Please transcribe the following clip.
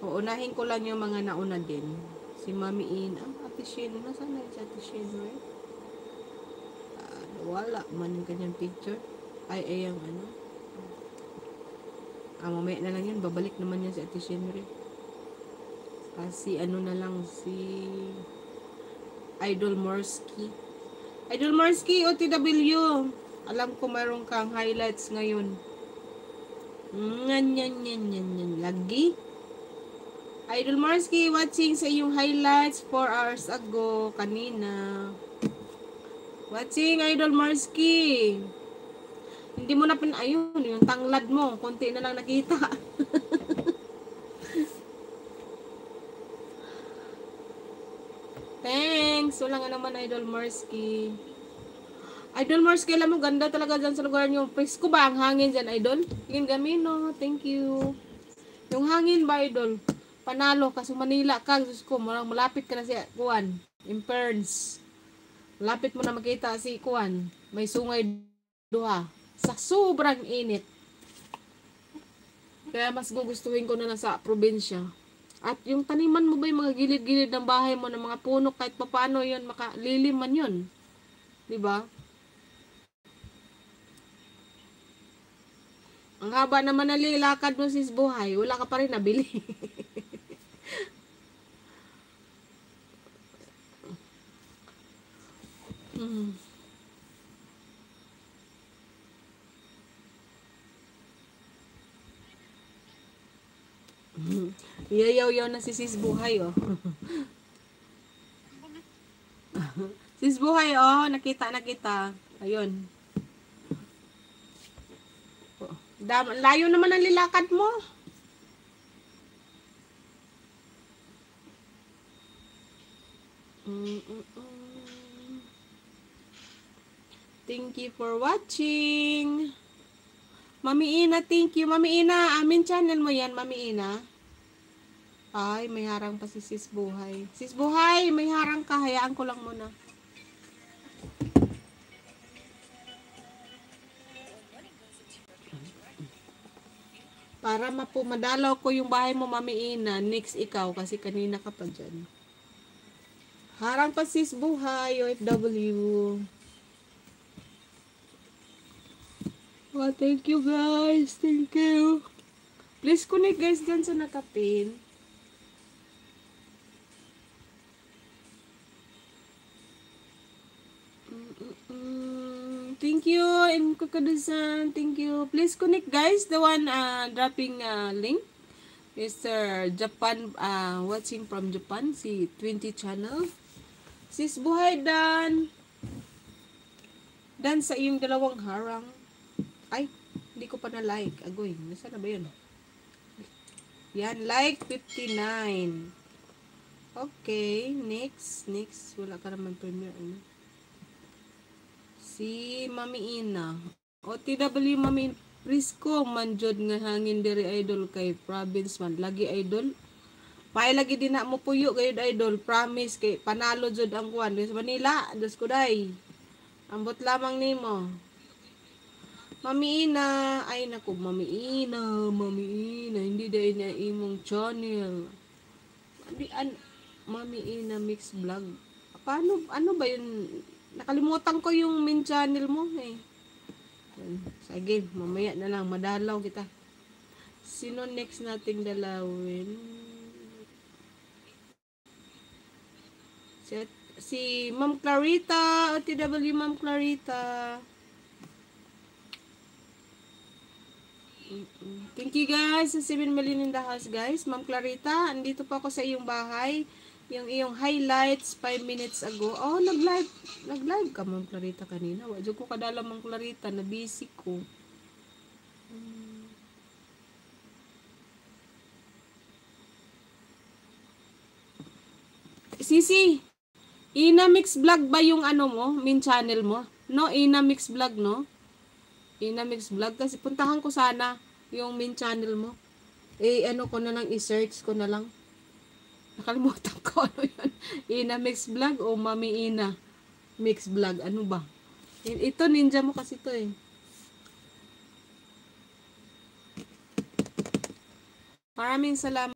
Uunahin ko lang yung mga nauna din. Si Mami In. Ate Shin. Nasaan na si Ate Shin, right? Wala man yung kanyang picture. Ay, yung ano. Mamaya na lang yun. Babalik naman yan si Ate Shin, right? Kasi ano na lang si Idol Morsky. Idol Morsky, OTW. Alam ko mayroon kang highlights ngayon. Yan. Lagi. Idol Morsky, watching sa iyong highlights 4 hours ago, kanina. Watching, Idol Morsky. Hindi mo na ayun, yung tanglad mo, konti na lang nakita. Thanks. Wala nga naman, Idol Morsky. Idol Morsky, alam mo, ganda talaga dyan sa lugar nyo. Presko ba ang hangin dyan, Idol? Yung gamino, thank you. Yung hangin ba, Idol? Panalo, kasi Manila ka, Diyos ko, malapit ka na si Kuan, Imperns. Malapit mo na makita si Kuan. May sungay duha. Sa sobrang init. Kaya mas gugustuhin ko na lang sa probinsya. At yung taniman mo ba yung mga gilid-gilid ng bahay mo, ng mga puno, kahit papaano yun, makalilim man yun. Diba? Ang haba naman na lakad mo sis buhay, wala ka pa rin nabili. Yayaw-yaw na si sis buhay, oh. Sis buhay, oh, nakita. Ayun. Layo naman ang lilakad mo. Thank you for watching. Mami Ina, thank you. Mami Ina, amin channel mo yan, Mami Ina. Ay, may harang pa si sis buhay. Sis buhay, may harang ka. Hayaan ko lang muna. Para madalaw ko yung bahay mo, Mami Ina. Next ikaw, kasi kanina ka pa dyan. Harang pa sis buhay, OFW. Oh, thank you guys. Thank you. Please connect guys dyan sa nakapin. Thank you, and Kukadusan. Thank you. Please connect guys. The one dropping link. Mr. Japan, watching from Japan. Si 20 channel. Sis buhay Dan. Dan sa iyong dalawang harang. Ay, hindi ko pa na like. Agoy, nasa na ba yun? Yan, like 59. Okay, next. Wala ka naman premiere. Ano? Si Mami Ina. OTW Mami Prisco manjod nga hangin diri idol kay province man. Lagi idol. Paay lagi din na mo puyo gayud idol. Promise kay panalo jud ang kuan sa Manila. Dos ko day. Ambot lamang nimo. Mami Ina. Ay naku, Mami Ina. Hindi day na imong channel. Mami Ina Mix Vlog. Paano, ano ba yun? Nakalimutan ko yung main channel mo eh. Sige, mamaya na lang. Madalaw kita. Sino next nating dalawin? Si Ma'am Clarita. OTW Ma'am Clarita. Thank you guys. Sa 7 million in the house guys. Ma'am Clarita, andito pa ako sa iyong bahay. Yung iyong highlights 5 minutes ago. Oh, nag-live ka Ma'am Clarita kanina. Wadyo ko kadala Ma'am Clarita, na busy ko. Sisi, Ina Mix Vlog ba yung ano mo, main channel mo? No, Ina Mix Vlog, no? Ina Mix Vlog kasi puntahan ko sana yung main channel mo. Ano ko na lang, i-search ko na lang. Nakalimutan ko ano yun. Ina Mix Vlog o Mami Ina Mix Vlog. Ano ba? Ito, ninja mo kasi to eh. Maraming salamat.